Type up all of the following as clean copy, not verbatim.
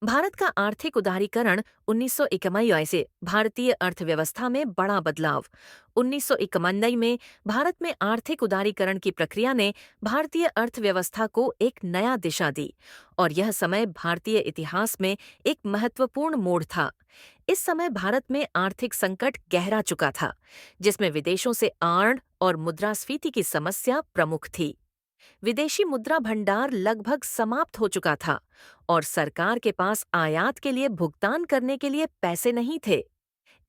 भारत का आर्थिक उदारीकरण 1991 से भारतीय अर्थव्यवस्था में बड़ा बदलाव। 1991 में भारत में आर्थिक उदारीकरण की प्रक्रिया ने भारतीय अर्थव्यवस्था को एक नया दिशा दी और यह समय भारतीय इतिहास में एक महत्वपूर्ण मोड़ था। इस समय भारत में आर्थिक संकट गहरा चुका था, जिसमें विदेशों से आड़ और मुद्रास्फीति की समस्या प्रमुख थी। विदेशी मुद्रा भंडार लगभग समाप्त हो चुका था और सरकार के पास आयात के लिए भुगतान करने के लिए पैसे नहीं थे।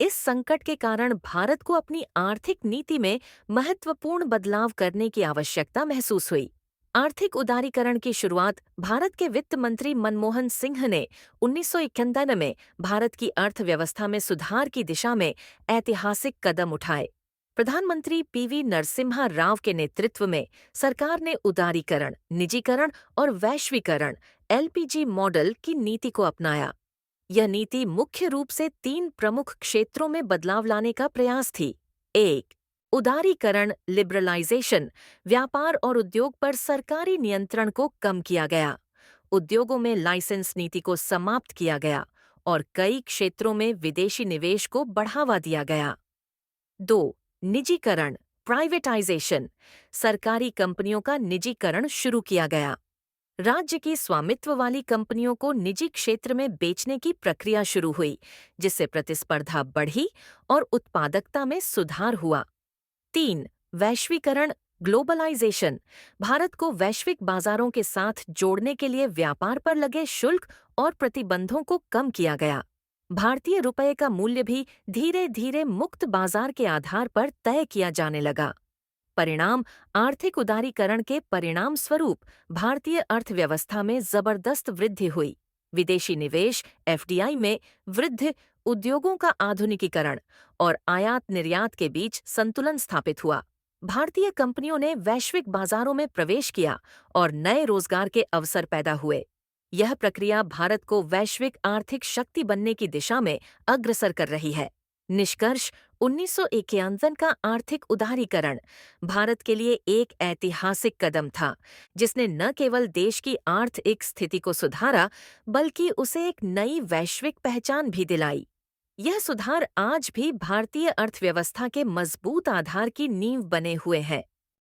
इस संकट के कारण भारत को अपनी आर्थिक नीति में महत्वपूर्ण बदलाव करने की आवश्यकता महसूस हुई। आर्थिक उदारीकरण की शुरुआत भारत के वित्त मंत्री मनमोहन सिंह ने 1991 में भारत की अर्थव्यवस्था में सुधार की दिशा में ऐतिहासिक कदम उठाए। प्रधानमंत्री पीवी नरसिम्हा राव के नेतृत्व में सरकार ने उदारीकरण, निजीकरण और वैश्वीकरण एलपीजी मॉडल की नीति को अपनाया। यह नीति मुख्य रूप से तीन प्रमुख क्षेत्रों में बदलाव लाने का प्रयास थी। एक, उदारीकरण लिबरलाइजेशन, व्यापार और उद्योग पर सरकारी नियंत्रण को कम किया गया। उद्योगों में लाइसेंस नीति को समाप्त किया गया और कई क्षेत्रों में विदेशी निवेश को बढ़ावा दिया गया। 2. निजीकरण प्राइवेटाइजेशन, सरकारी कंपनियों का निजीकरण शुरू किया गया। राज्य की स्वामित्व वाली कंपनियों को निजी क्षेत्र में बेचने की प्रक्रिया शुरू हुई, जिससे प्रतिस्पर्धा बढ़ी और उत्पादकता में सुधार हुआ। 3. वैश्वीकरण ग्लोबलाइजेशन, भारत को वैश्विक बाजारों के साथ जोड़ने के लिए व्यापार पर लगे शुल्क और प्रतिबंधों को कम किया गया। भारतीय रुपये का मूल्य भी धीरे धीरे मुक्त बाजार के आधार पर तय किया जाने लगा। परिणाम, आर्थिक उदारीकरण के परिणाम स्वरूप भारतीय अर्थव्यवस्था में जबरदस्त वृद्धि हुई। विदेशी निवेश एफडीआई में वृद्धि, उद्योगों का आधुनिकीकरण और आयात निर्यात के बीच संतुलन स्थापित हुआ। भारतीय कंपनियों ने वैश्विक बाजारों में प्रवेश किया और नए रोजगार के अवसर पैदा हुए। यह प्रक्रिया भारत को वैश्विक आर्थिक शक्ति बनने की दिशा में अग्रसर कर रही है। निष्कर्ष, 1991 का आर्थिक उदारीकरण भारत के लिए एक ऐतिहासिक कदम था, जिसने न केवल देश की आर्थिक स्थिति को सुधारा, बल्कि उसे एक नई वैश्विक पहचान भी दिलाई। यह सुधार आज भी भारतीय अर्थव्यवस्था के मजबूत आधार की नींव बने हुए हैं।